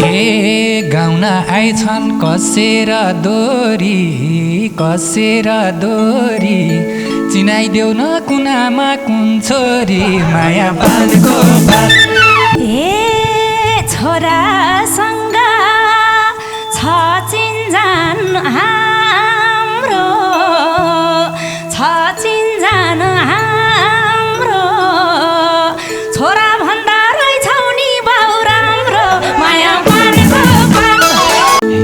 गाउन आइछन् कसेर दोरी चिनाइदेऊ न कुनामा कुन छोरी माया पानको बात। छोरासँग छ चिन्जान हाम्रो छोरा भन्दा रहेछौ नि बाउ राम्रो माया पानको बात।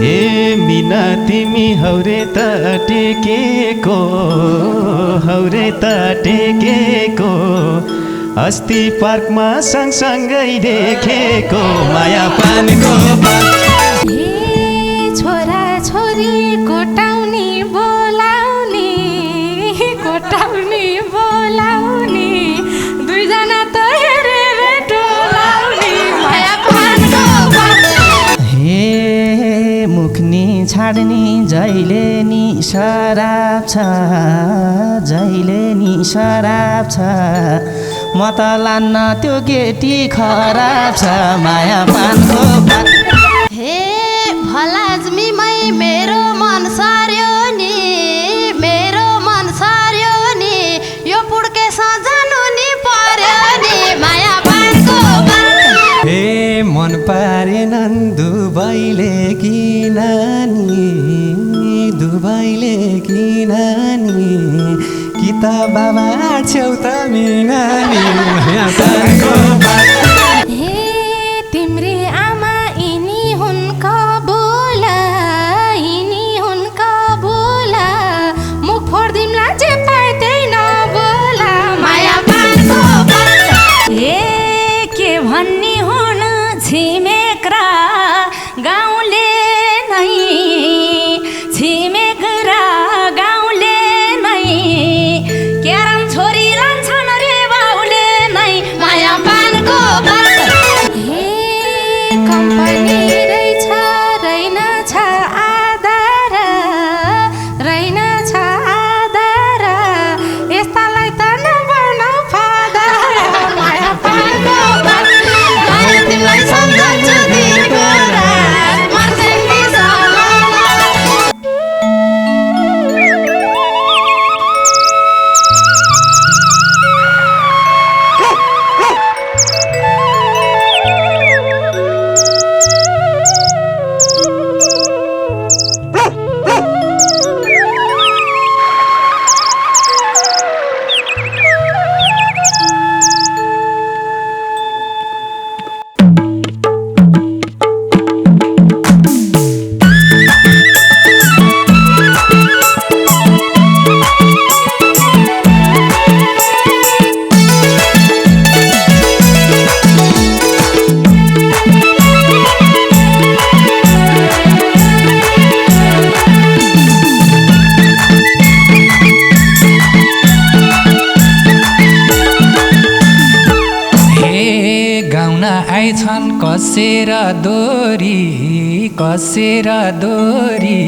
हे मिना तिमी हौरे त टेकेको अस्ति पार्कमा सँगसँगै देखेको माया पानको बात। छोरा छोरी कोटाउने बोलाउने दुईजना त हेरेर टोलाउने माया पानको बात। हे मुखनी छाड्ने जहिले नि शराब छ म त लान्न त्यो केटी खराब छ माया पानको बात। हे भलाजमीमै मेरो मन सार्यो नि यो पुड्के सजानु नि पर्यो नि माया पानको बात। हे मन पारेनन् दुबईले किनानी कि त बाबा छेउ त मिनानी माया पानको बात। हे तिम्री आमा यिनी हुन् कबुला मुख फोड्दिम्ला जे पाए त्यही नबोला माया पानको बात। हे के भन्ने हुन् छिमेक र गाउँले नै क्यारम छोरी लान्छन् रे बाउले नै माया पानको बात। हे कम्पनी रहेछ रहेनछ आधार यस्तालाई त नबनाउ फादर माया पानको बात। माया तिमीलाई सम्झन्छु दिनको रात मर्छन् नि आइछन् कसेर दोरी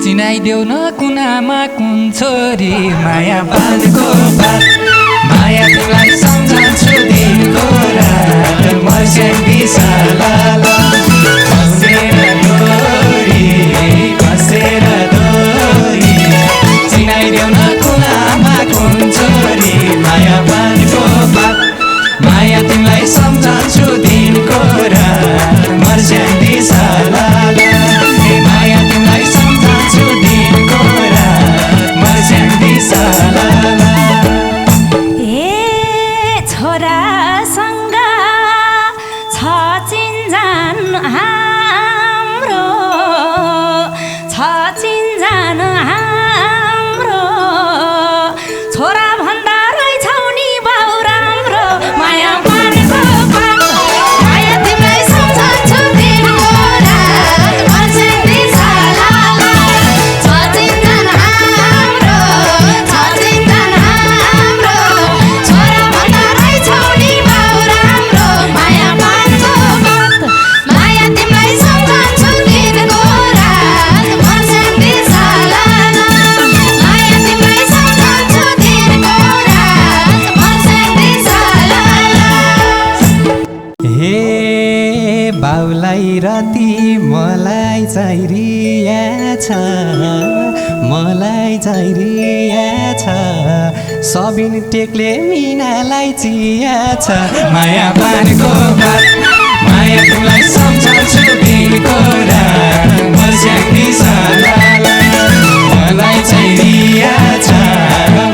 चिनाइदेऊ न कुनामा कुन छोरी माया पानको बात। माया तिमीलाई सम्झन्छु दिनको रात मर्छन् नि सालाला। कसेर दोरी चिनाइदेऊ न कुनामा कुन छोरी माया पानको बात। माया तिमीलाई सम्झन्छु दिनको रात मर्छन् नि सालाला। माया तिमीलाई सम्झन्छु दिनको रात मर्छन् नि सालाला। छोरासँग छ चिन्जान हाम्रो छोरा भन्दा रहेछौ नि बाउ राम्रो माया पानको बात। माया तिमीलाई सम्झन्छु दिनको रात मर्छन् नि सालाला। छ चिन्जान हाम्रो छोरा भन्दा रहेछौ नि बाउ राम्रो माया पानको बात। माया तिमीलाई मलाई चाहिरिएछ मलाई चाहिरिएछ सबिन टेकले मिनालाई चियाछ माया पानको बात माया तिमीलाई सम्झन्छु दिनको रात मस्याङ्गी सालाला मलाई चाहिरिएछ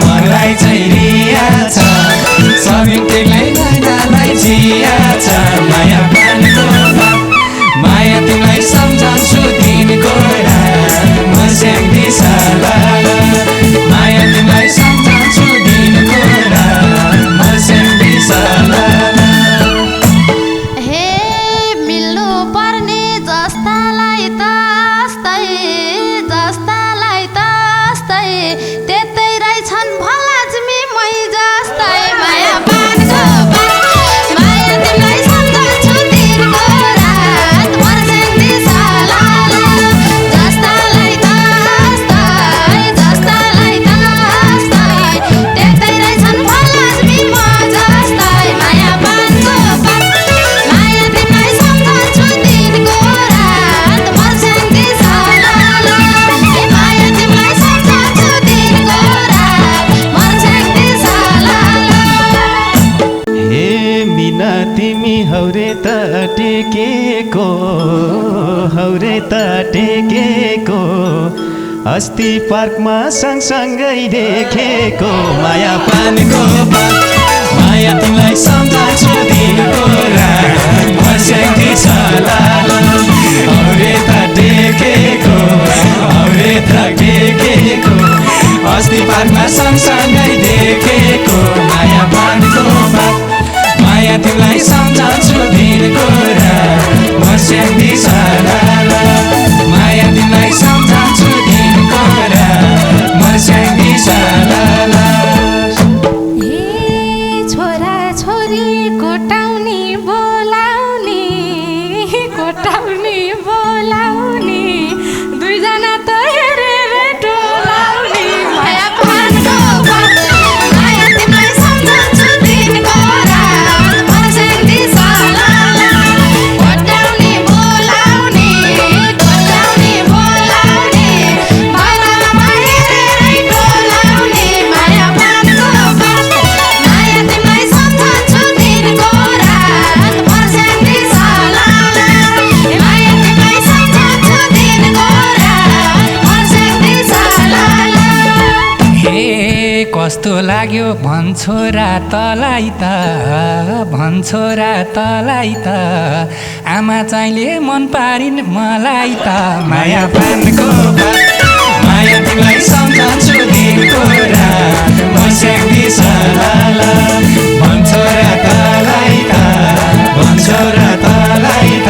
मलाई चाहिरिएछ सबिन टेकले मिनालाई चियाछ माया पानको बात माया तिमीलाई सम्झन्छु दिनको रात मस्याङ्गी सालाला माया तिमीलाई सम्झन्छु दिनको रात मस्याङ्गी सालाला हे मिल्नु पर्ने जस्तालाई तस्तै त्यतै रहेछन् भलाज्मी मै जस्तै माया पानको बात माया तिमीलाई सम्झन्छु दिनको रात मर्स्याङ्गी सालाला जस्तालाई तस्तै त्यतै रहेछन् भलाज्मी म जस्तै माया पानको बात माया तिमीलाई सम्झन्छु दिनको रात मर्स्याङ्गी सालाला हे माया तिमीलाई सम्झन्छु दिनको रात मर्स्याङ्गी सालाला हे मिना तिमी हौरे त टेकेको अस्ति पार्कमा सँगसँगै देखेको माया पानको बात माया तिमीलाई सम्झन्छु दिनको रात मस्याङ्गी सालाला हौरे त टेकेको अस्ति पार्कमा सँगसँगै देखेको माया पानको बात माया तिमीलाई सम्झन्छु दिनको रात मस्याङ्गी सालाला माया तिमीलाई सम्झन्छु दिनको रात मस्याङ्गी सालाला हे छोरा छोरी कोटाउने बोलाउने दुईजना त हेरेर टोलाउने माया पानको बात माया तिमीलाई सम्झन्छु दिनको रात मर्स्याङ्गी सालाला कोटाउने बोलाउने बाहिरमा हेरेरै टोलाउने माया पानको बात माया तिमीलाई सम्झन्छु दिनको रात मर्स्याङ्गी सालाला हे माया तिमीलाई सम्झन्छु दिनको रात मर्स्याङ्गी सालाला हे कस्तो लाग्यो भन्छोरा तलाई त आमा चाहिँले मन पारिन् मलाई त माया पानको बात माया तिमीलाई सम्झन्छु दिनको रात मस्याङ्गी सालाला भन्छोरा तलाई त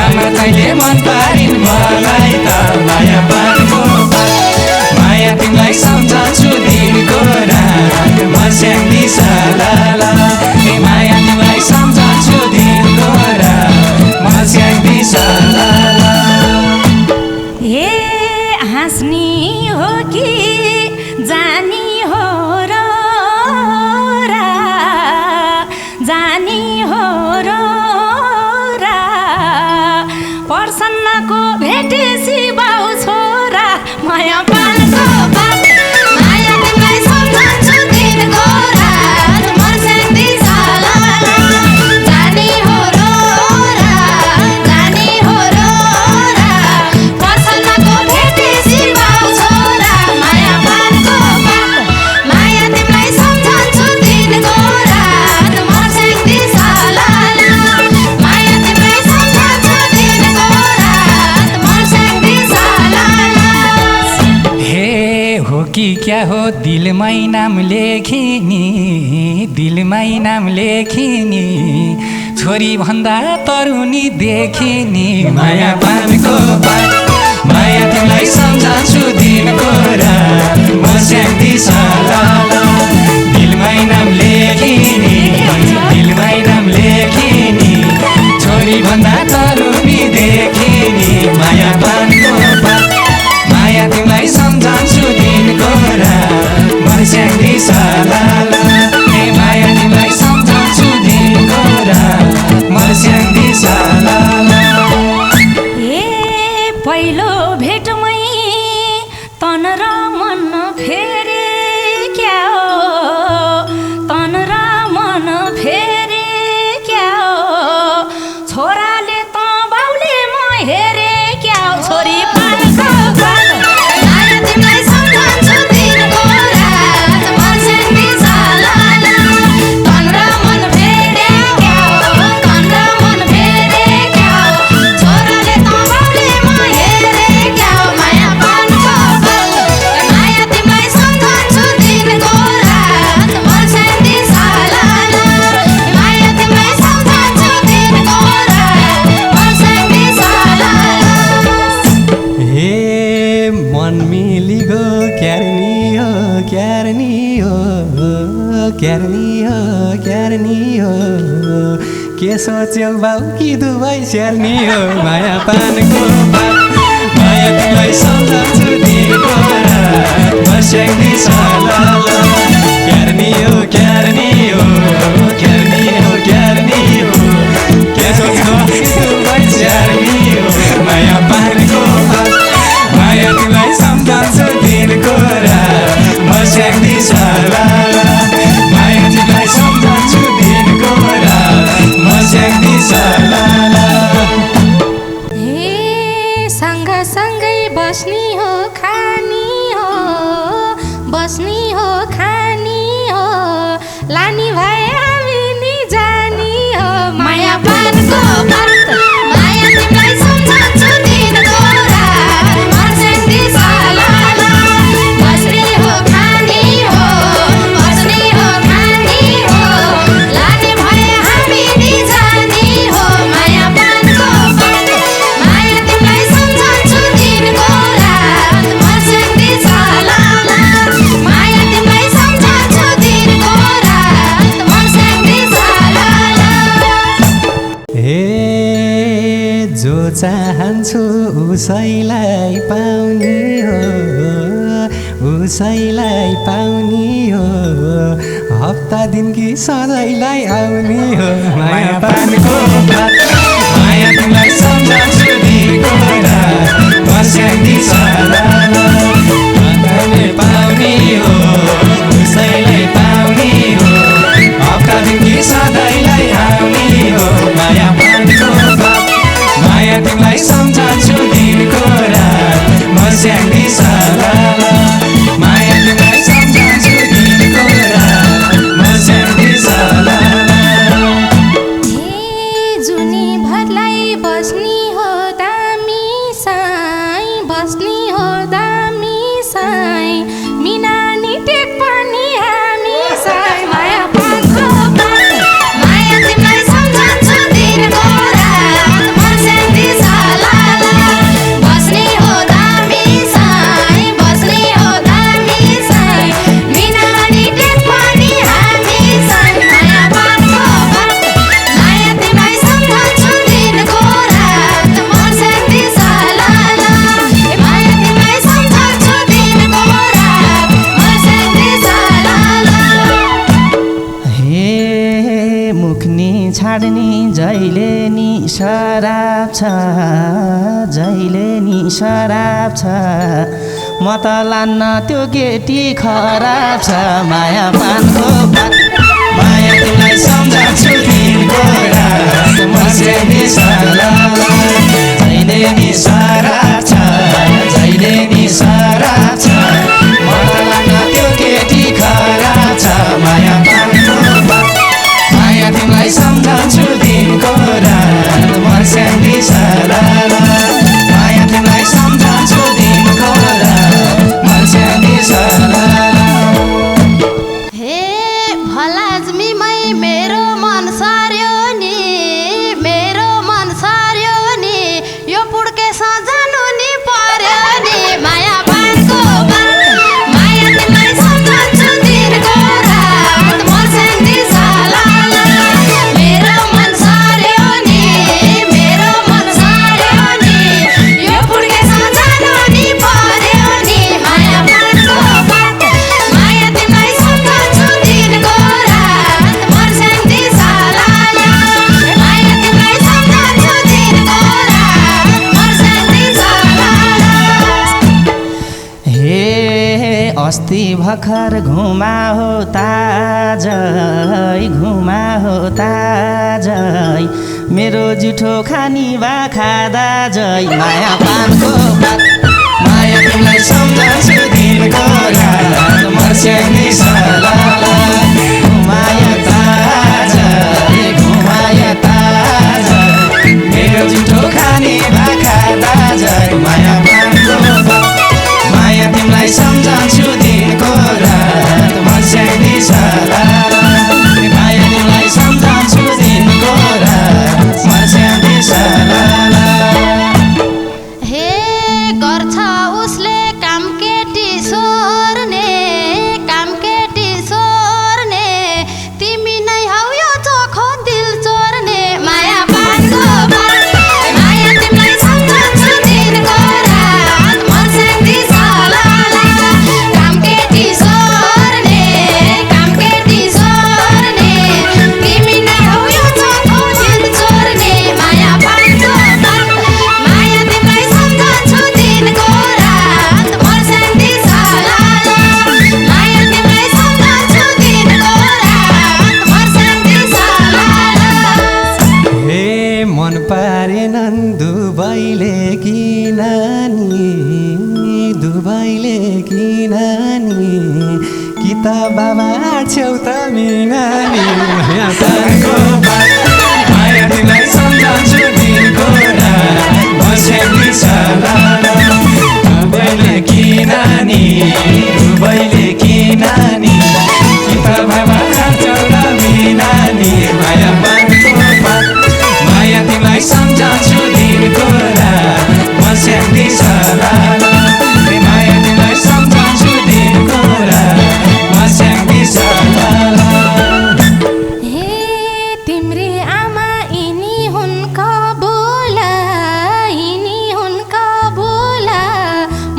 आमा चाहिँले मन पारिन् मलाई त माया पानको बात माया तिमीलाई सम्झन्छु दिनको रात मस्याङ्गी सालाला हे माया तिमीलाई सम्झन्छु दिनको रात मस्याङ्गी सालाला हे हाँस्नी हो कि जानी हो र प्रसन्नको भेटेसी बाउ छोरा माया पानको बात माया तिमीलाई सम्झन्छु दिनको रात मर्स्याङ्गी सालाला जानी हो र प्रसन्नको भेटेसी बाउ छोरा माया पानको बात माया तिमीलाई सम्झन्छु दिनको रात मर्स्याङ्गी सालाला माया तिमीलाई सम्झन्छु दिनको रात मर्स्याङ्गी सालाला हे हो कि क्या हो दिलमै नाम लेखिनी छोरी भन्दा तरुनी देखिनी माया पानको बात माया तिमीलाई सम्झन्छु दिनको रात मस्याङ्गी सालाला दिलमै नाम लेखिनी छोरी भन्दा तरुनी देखिनी माया पानको बात माया तिमीलाई सम्झन्छु दिनको रात मस्याङ्गी सालाला हे माया तिमीलाई सम्झन्छु दिनको रात मस्याङ्गी सालाला क्यारनी हो के सोच्यौ बाउ कि दुवै स्याहार्नी हो माया पानको बात माया तिमीलाई सम्झन्छु दिनको रात मस्याङ्दी सलाला क्यारनी हो के सोच्यौ दुवै स्याहार्नी हो माया पानको बात माया तिमीलाई सम्झन्छु दिनको रात मस्याङ्दी सलाला माया तिमीलाई सम्झन्छु दिनको रात मस्याङ्दी सलाला हे सँगसँगै बस्नी हो खानी हो लानी भए हामी नि जानी हो माया पानको बात माया तिमीलाई सम्झन्छु दिनको रात मस्याङ्दी सलाला बस्नी हो खानी हो लानी भए हामी नि जानी हो माया पानको बात माया तिमीलाई सम्झन्छु दिनको रात मस्याङ्दी सलाला माया तिमीलाई सम्झन्छु दिनको रात मस्याङ्दी सलाला हे जो चाहन्छु उसैलाई पाउनी हो हप्ता दिन कि सधैँलाई आउनी हो माया पानको बात माया तिमीलाई सम्झन्छु दिनको रात मस्याङ्दी सलाला पाउनी हो उसैलाई पाउनी हो हप्ता दिन कि सधैँलाई आउनी हो माया पानको बात माया तिमीलाई सम्झन्छु दिनको रात मस्याङ्दी सलाला माया तिमीलाई सम्झन्छु दिनको रात मस्याङ्दी सलाला हे जुनी भरलाई बस्नी हो दामी साई मिनानी टेक पनि हामी साई माया पानको बात माया तिमीलाई सम्झन्छु दिनको रात मस्याङ्दी सलाला बस्नी हो दामी साई मिनानी टेक पनि हामी साई माया पानको बात माया तिमीलाई सम्झन्छु दिनको रात मस्याङ्दी सलाला माया तिमीलाई सम्झन्छु दिनको रात मस्याङ्दी सलाला हे मुखनी छाड्नी जहिले नि शराब छ म त लान्न त्यो केटी खराब छ माया पानको बात माया तिमीलाई सम्झन्छु दिनको रात मस्याङ्दी सलाला जहिले नि शराब छ म त लाग्न त्यो केटी खराब छ माया पानको बात माया तिमीलाई सम्झन्छु दिनको रात मस्याङ्दी सलाला माया तिमीलाई सम्झन्छु दिनको रात मस्याङ्दी सलाला हे भलाजमीमै मेरो मन सार्यो नि यो पुड्के सजानु नि पर्यो नि माया पानको बात माया तिमीलाई सम्झन्छु दिनको रात मस्याङ्दी सलाला मेरो मन सार्यो नि यो पुड्के सजानु नि पर्यो नि माया पानको बात माया तिमीलाई सम्झन्छु दिनको रात मस्याङ्दी सलाला माया तिमीलाई सम्झन्छु दिनको रात मस्याङ्दी सलाला हे अस्ति भर्खर घुमा हो ताजै मेरो जुठो खानी बाखा दाजै माया पानको बात माया तिमीलाई सम्झन्छु दिनको रात मस्याङ्दी सलाला घुमाया ताजै मेरो जुठो खाने भाखा दाजै माया पानको बात माया तिमीलाई सम्झन्छु दिनको रात मस्याङ्दी सलाला माया तिमीलाई सम्झन्छु दिनको रात मस्याङ्दी सलाला हे गर्छ उसले काम केटी सोर्ने दुबईले किन नि दुबईले किन नि कि त बाबा छेउ त मिना नि माया पानको बात माया तिमीलाई सम्झन्छु दिनको रात बसेकी सलाला दुबईले किन नि दुबईले किन नि कि त बाबा छेउ त मिना नि माया पानको बात माया तिमीलाई सम्झन्छु दिनको रात बसेकी सलाला माया तिमीलाई सम्झन्छु दिनको रात बसेकी सलाला हे तिम्री आमा यिनी हुन् कबुला यिनी हुन् कबुला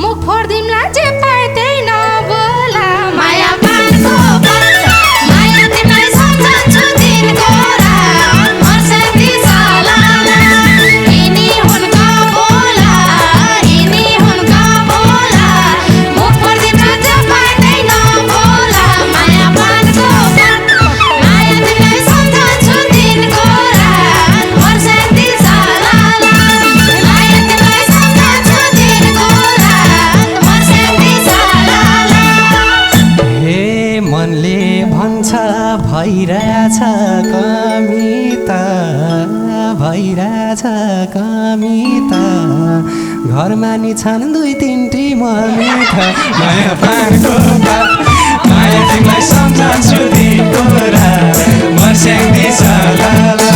मुख फोड्दिम्ला जे पाए त्यही नबोला माया पानको बात माया तिमीलाई सम्झन्छु दिनको रात बसेकी सलाला यिनी हुन् कबुला यिनी हुन् कबुला मुख फोड्दिम्ला जे पाए त्यही नबोला माया पानको बात माया तिमीलाई सम्झन्छु दिनको रात बसेकी सलाला माया तिमीलाई सम्झन्छु दिनको रात बसेकी सलाला हे मनले भन्छ भइरहेछ कमिता भइरहेछ कमिता घरमा नि छन् दुई तिनटी ममिता माया पानको बात माया तिमीलाई सम्झन्छु दिनको रात बसेकी सलाला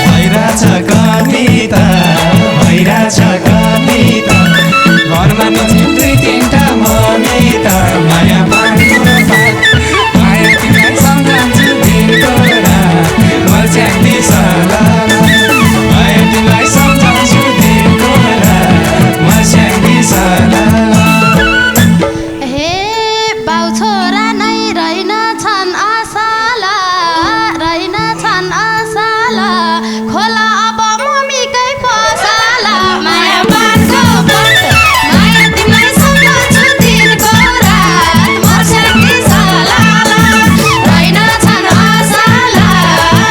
भइरहेछ कमिता भइरहेछ कमिता घरमा नि छन् दुई तिनटा ममिता माया पानको बात माया तिमीलाई सम्झन्छु दिनको रात बसेकी सलाला माया तिमीलाई सम्झन्छु दिनको रात बसेकी सलाला हे बाउ छोरा नै रहेनछन् असाला रहेनछन् असाला खोला अब मम्मीकै पसाला माया पानको बात माया तिमीलाई सम्झन्छु दिनको रात बसेकी सलाला रहेनछन् असाला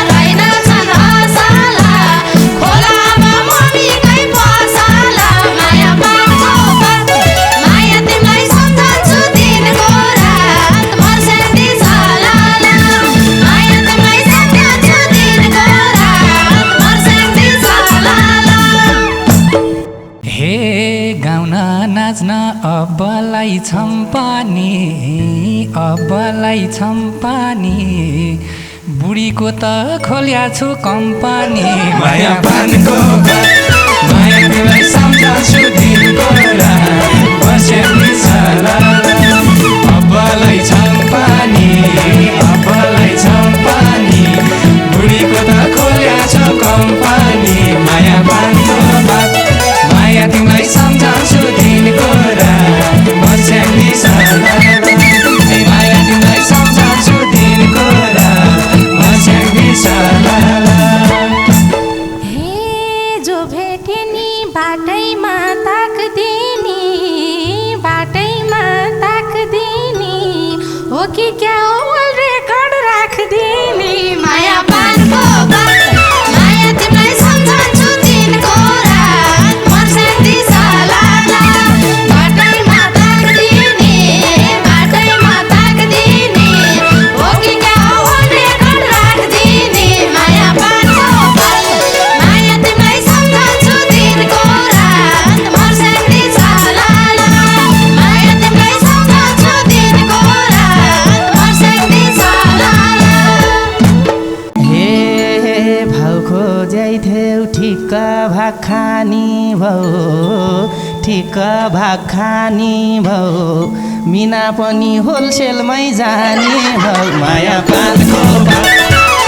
रहेनछन् असाला खोला अब मम्मीकै पसाला माया पानको बात माया तिमीलाई सम्झन्छु दिनको रात बसेकी सलाला माया तिमीलाई सम्झन्छु दिनको रात बसेकी सलाला हे गाउन नाच्न अब्बलाई छम्पानी अब्बलाई छम्पानी बुढीको त खोल्या छु कम्पनी माया पानको बात माया तिमीलाई सम्झन्छु दिनको रात बसेकी सलाला अब्बलाई छम्पानी अब्बलाई छम्पानी बुढीको त खोल्या छु कम्पनी माया पानको बात माया तिमीलाई सम्झन्छु दिनको रात बसेकी सलाला माया तिमीलाई सम्झन्छु दिनको रात बसेकी सलाला हे जो भेटे नि बाटैमा ताक्दिनी हो कि क्या हो रेकर्ड राख्दिनी माया पानको बात माया तिमीलाई सम्झन्छु दिनको रात बसेकी सलाला बाटैमा ताक्दिनी हो कि क्या हो रेकर्ड राख्दिनी माया पानको बात माया तिमीलाई सम्झन्छु दिनको रात बसेकी सलाला माया तिमीलाई सम्झन्छु दिनको रात बसेकी सलाला हे भाउ खोज्याइ थियौ ठिक्क भाग खानी भौ ठिक्क भाग खानी भौ मिना पनि होलसेलमै जाने भौ माया पानको बात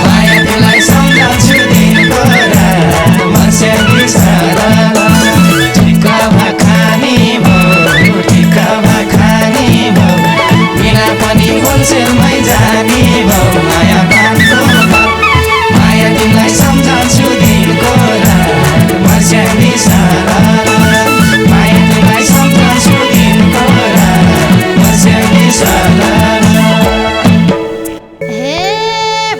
माया तिमीलाई सम्झन्छु दिनको रात बसेकी सलाला ठिक्क भाग खानी भौ ठिक्क भाग खानी भौ मिना पनि होलसेलमै जाने भौ माया पानको बात माया तिमीलाई सम्झन्छु दिनको रात बसेकी सलाला माया तिमीलाई सम्झन्छु दिनको रात बसेकी सलाला हे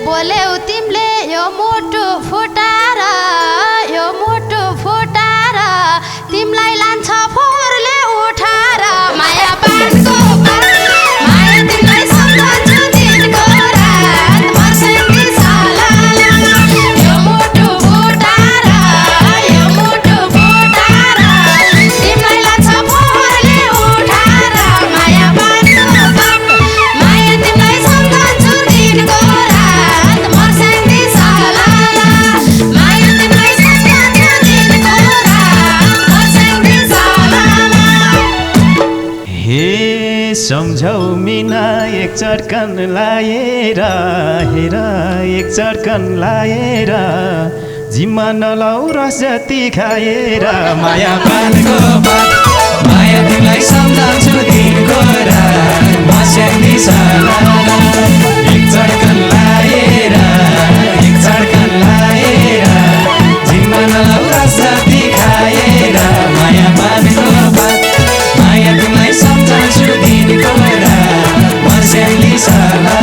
बोल्यौ तिमीले यो मोटो फुटार सम्झौ मिना एक चर्कन लाएर हेर एक चर्कन लाएर जिम्मा नलाउ रस जति खाएर माया पानको बात माया तिमीलाई सम्झाउँछु दिनको रात मस्याङ्दी साला एक चर्कन लाएर जिम्मा नलाउ रस जति खाएर माया पानको बात माया तिमीलाई सम्झाउँछु दिनको रात मस्याङ्दी साला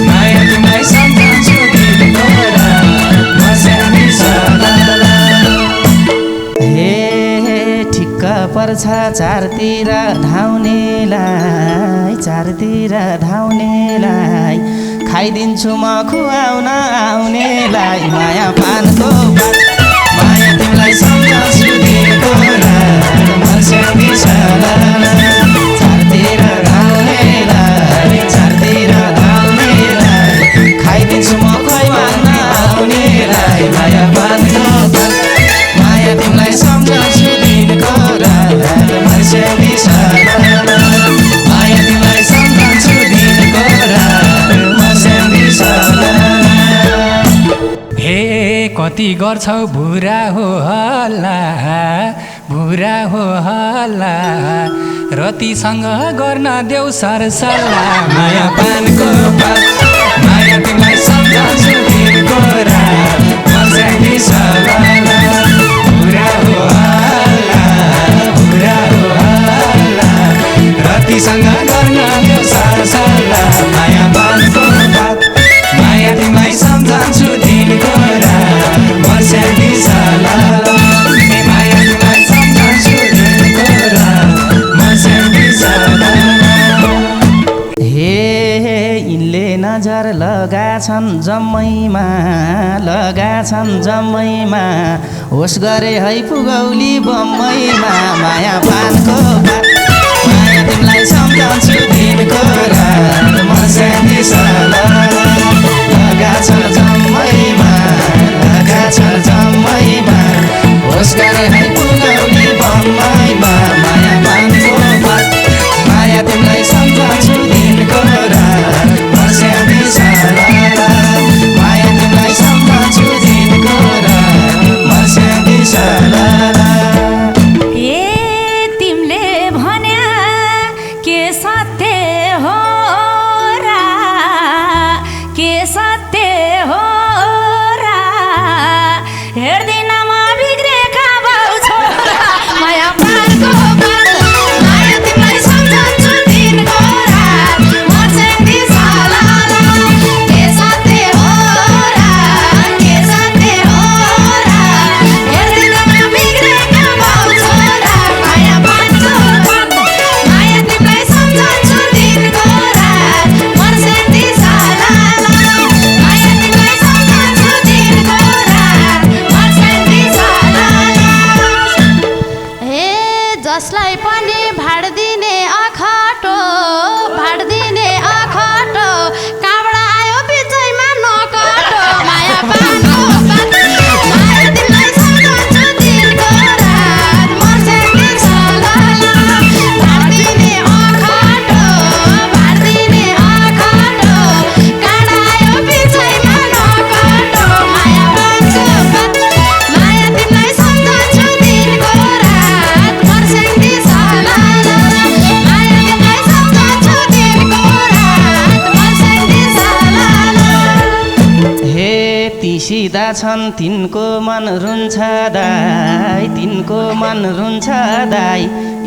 माया तिमीलाई सम्झाउँछु दिनको रात मस्याङ्दी साला हे ठिक्क पर्छ चारतिर धाउनेलाई खाइदिन्छु म खुवाउन आउनेलाई माया पानको बात माया तिमीलाई सम्झाउँछु दिनको रात मस्याङ्दी साला चारतिर धाउनेलाई खाइदिन्छु म खोइ माग्न आउनेलाई माया पानको बात माया तिमीलाई सम्झाउँछु दिनको रात मस्याङ्दी साला माया तिमीलाई सम्झाउँछु दिनको रात मस्याङ्दी साला हे कति गर्छौ भुरा हो हल्ला रतिसँग गर्न देऊ सरसल्लाह माया पानको बात माया तिमीलाई सम्झाउँछु दिनको रात मस्याङ्दी साला भुरा हो हल्ला रतिसँग गर्न देऊ सरसल्लाह माया पानको बात माया तिमीलाई सम्झाउँछु दिनको रात मस्याङ्दी साला माया तिमीलाई सम्झाउँछु दिनको रात मस्याङ्दी साला हे यिनले नजर लगाछन् जम्मैमा होस गरे है पुगौली बम्मैमा माया पानको बात माया तिमीलाई सम्झाउँछु दिनको रात मस्याङ्दी साला लगाछ जम्मैमा होस गरे है पुगौली बम्मैमा माया पानको बात माया तिमीलाई सम्झाउँछु दिनको रात मस्याङ्दी साला माया तिमीलाई सम्झाउँछु दिनको रात मस्याङ्दी साला ए तिमीले भन्या के सत्य हो रा के सत्य हो रा हेर्दिन म बिग्रेका बाउ छोरा माया पानको बात माया तिमीलाई सम्झाउँछु दिनको रात मस्याङ्दी साला के सत्य हो रा हेर्दिन म बिग्रेका बाउ छोरा माया पानको बात माया तिमीलाई सम्झाउँछु दिनको रात मस्याङ्दी साला माया तिमीलाई सम्झाउँछु दिनको रात मस्याङ्दी साला हे जसलाई पनि भाड दिने अखटो कहाँबाट आयो बिचैमा नकटो माया पानको बात माया तिमीलाई सम्झाउँछु दिनको रात मस्याङ्दी साला भाड दिने अखटो कहाँबाट आयो बिचैमा नकटो माया पानको बात माया तिमीलाई सम्झाउँछु दिनको रात मस्याङ्दी साला माया तिमीलाई सम्झाउँछु दिनको रात मस्याङ्दी साला हे ती सिधा छन् तिनको मन रुन्छ दाइ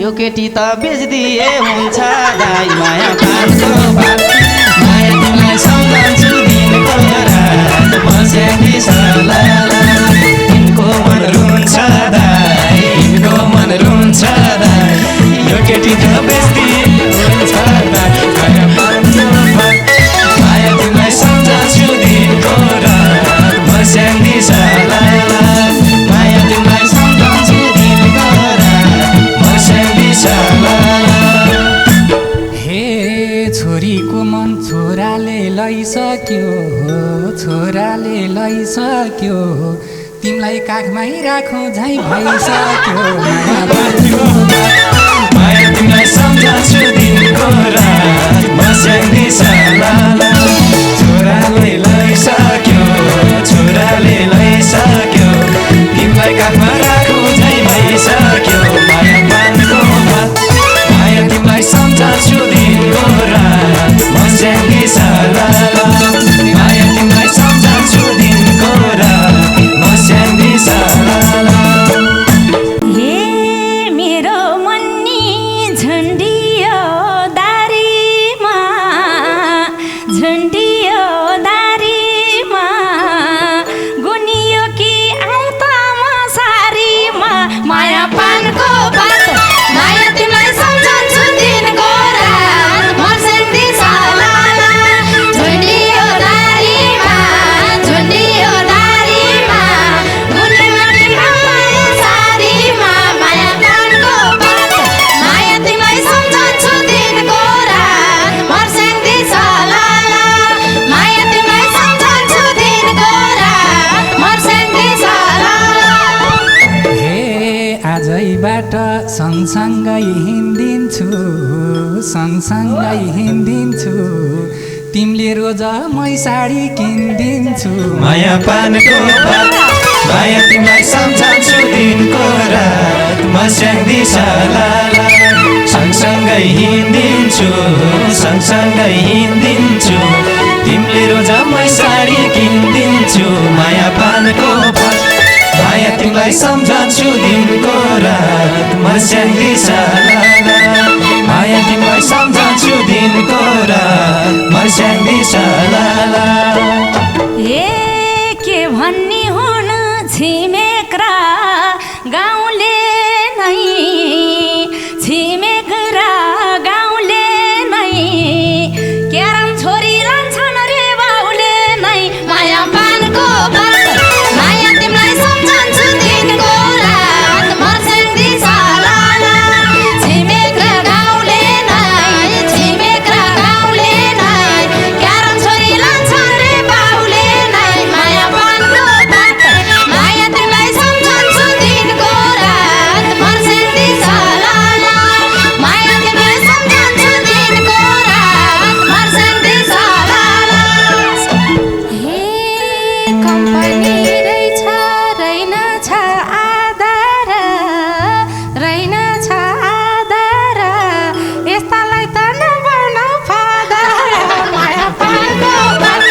यो केटी त बेच्दिए हुन्छ दाइ माया पानको बात माया तिमीलाई सम्झाउँछु दिनको रात मस्याङ्दी साला तिनको मन रुन्छ दाइ यो केटी त बेच्दिए हुन्छ दाइ माया पानको बात माया तिमीलाई सम्झाउँछु दिनको रात मस्याङ्दी साला माया तिमीलाई सम्झाउँछु दिनको रात मस्याङ्दी साला हे छोरीको मन छोराले लैसक्यो तिमीलाई काखमै राखौँ झै भइसक्यो माया पानको बात माया तिमीलाई सम्झाउँछु दिनको आजैबाट सँगसँगै हिँडिदिन्छु सँगसँगै हिँडिदिन्छु तिमीले रोज मै साडी किनिदिन्छु माया पानको भात माया तिमीलाई सम्झन्छु दिनको रात म स्याङ्दी सालाला सँगसँगै हिँडिदिन्छु सँगसँगै हिँडिदिन्छु तिमीले रोज मै साडी किनिदिन्छु माया पानको भात माया तिमीलाई सम्झन्छु दिनको रात म स्याङ्दी सालाला माया तिमीलाई सम्झन्छु दिनको रात म स्याङ्दी सालाला के भन्ने हुन छिमेक र गाउँले नै छिमेक र गाउँले नै क्यारम छोरी रहन्छन् रे बाउले नै माया पानको भात माया तिमीलाई सम्झन्छु दिनको रात म स्याङ्दी सालाला छिमेक र गाउँले नै छिमेक र गाउँले नै क्यारम छोरी रहन्छन् रे बाउले नै माया पानको भात माया तिमीलाई सम्झन्छु दिनको रात म स्याङ्दी सालाला माया तिमीलाई सम्झन्छु दिनको रात म स्याङ्दी सालाला हे कम्पनी रहेछ रहेनछ आधार रहेनछ आधार यस्तालाई त नबनाऊ फादर माया पानको भात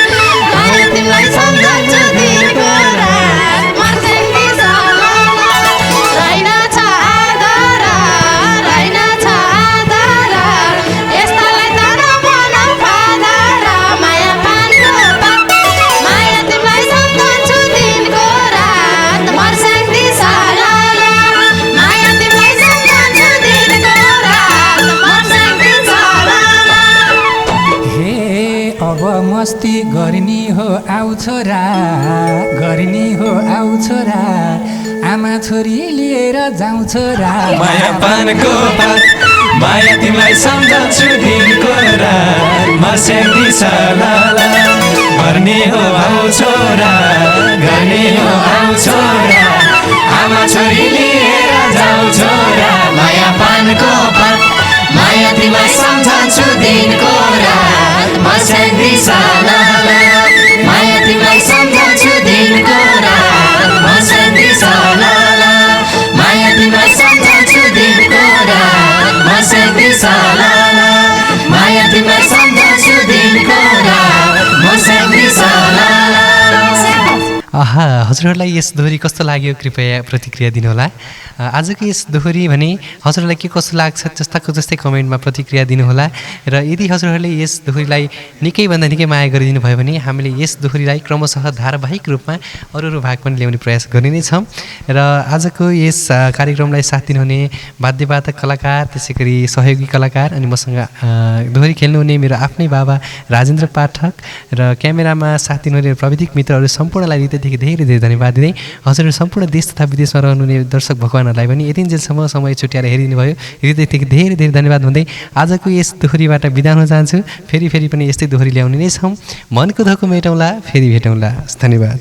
माया तिमीलाई सम्झन्छु दिनको रात म स्याङ्दी सालाला रहेनछ आधार रहेनछ आधार यस्तालाई त नबनाऊ फादर माया पानको भात माया तिमीलाई सम्झन्छु दिनको रात म स्याङ्दी सालाला माया तिमीलाई सम्झन्छु दिनको रात म स्याङ्दी सालाला हे अब मस्ती गर्ने हो आउ छोरा गर्ने हो आउ छोरा आमा छोरी लिएर जाउँ छोरा माया पानको भात माया तिमीलाई सम्झन्छु दिनको रात म स्याङ्दी सालाला गर्ने हो आउ छोरा गर्ने हो आउ छोरा आमा छोरी लिएर जाऊ छोरा माया पानको भात माया तिमीलाई सम्झन्छु दिनको रात म स्याङ्दी सालाला माया तिमीलाई सम्झन्छु दिनको रात म स्याङ्दी सालाला माया तिमीलाई सम्झन्छु दिनको रात म स्याङ्दी सालाला माया तिमीलाई सम्झन्छु दिनको रात म स्याङ्दी सालाला आहा हजुरहरूलाई यस दोहोरी कस्तो लाग्यो कृपया प्रतिक्रिया दिनुहोला आजको यस दोहोरी भने हजुरहरूलाई के कस्तो लाग्छ जस्ताको जस्तै कमेन्टमा प्रतिक्रिया दिनुहोला र यदि हजुरहरूले यस दोहोरीलाई निकैभन्दा निकै माया गरिदिनु भयो भने हामीले यस दोहोरीलाई क्रमशः धारावाहिक रूपमा अरू अरू भाग पनि ल्याउने प्रयास गर्ने नै छौँ र आजको यस कार्यक्रमलाई साथ दिनुहुने वाद्यवादक कलाकार त्यसै गरी सहयोगी कलाकार अनि मसँग दोहोरी खेल्नुहुने मेरो आफ्नै बाबा राजेन्द्र पाठक र क्यामेरामा साथ दिनुहुने प्रविधिक मित्रहरू सम्पूर्णलाई हृदयदेखि धेरै धेरै धन्यवाद दिँदै हजुरहरू सम्पूर्ण देश तथा विदेशमा रहनुहुने दर्शक भगवानहरूलाई पनि यतिन्जेलसम्म समय छुट्याएर हेरिदिनु भयो हृदयदेखि धेरै धेरै धन्यवाद भन्दै आजको यस दोहोरीबाट बिदा हुन चाहन्छु फेरि पनि यस्तै दोहोरी ल्याउने नै छौँ मनको धोको मेटौँला फेरि भेटौँला धन्यवाद